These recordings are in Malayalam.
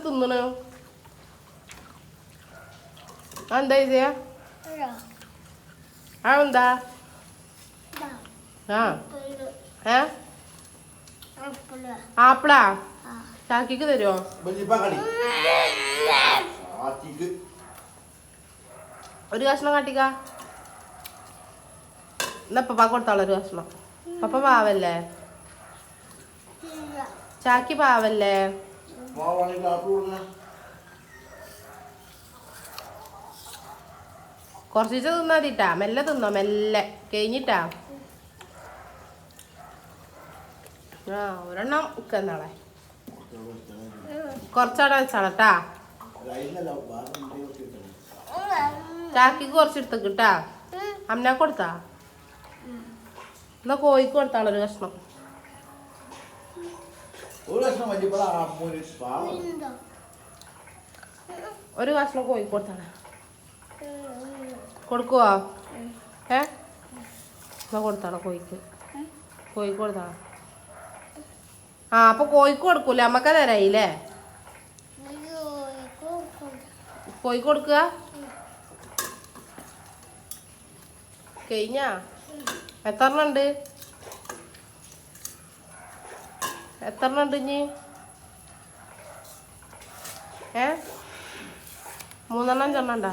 തിന്നണു എന്താ ചെയ്യാ എന്താ ആ ഏ ആപ്പിളാ ചാക്കിക്ക് തരുമോ ഒരു കഷ്ണം കാട്ടിക്ക എന്നാ പപ്പ കൊടുത്താളോ ഒരു കഷ്ണം പപ്പ പാവല്ലേ ചാക്കി പാവല്ലേ കുറച്ച് തിന്നാതിട്ടാ മെല്ലെ തിന്നോ മെല്ലെ കഴിഞ്ഞിട്ടാ ആ ഒരെണ്ണം നാളെ കുറച്ചവിടെ വെച്ചാളട്ടാ ചാക്കിക്ക് കുറച്ചെടുത്തേക്കിട്ടാ അമ്മ കൊടുത്താ എന്നാ കോഴിക്ക് കൊടുത്താളോ ഒരു കഷ്ണം ഒരു കഷ്ണം കോഴിക്ക് കൊടുത്താളെ കൊടുക്കുവോ എന്നാ കൊടുത്താളോ കോഴിക്ക് കൊടുത്താളോ ആ അപ്പൊ കോഴിക്ക് കൊടുക്കൂല അമ്മക്ക തരായില്ലേ കോഴിക്ക് കൊടുക്കുക കഴിഞ്ഞാ എത്ര ഉണ്ട് ഇനി 3 5 ഉണ്ടാ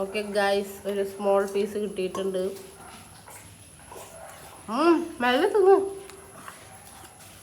ഓക്കെ ഗൈസ് ഒരു സ്മോൾ പീസ് കിട്ടിയിട്ടുണ്ട് മെല്ലെ തിന്നു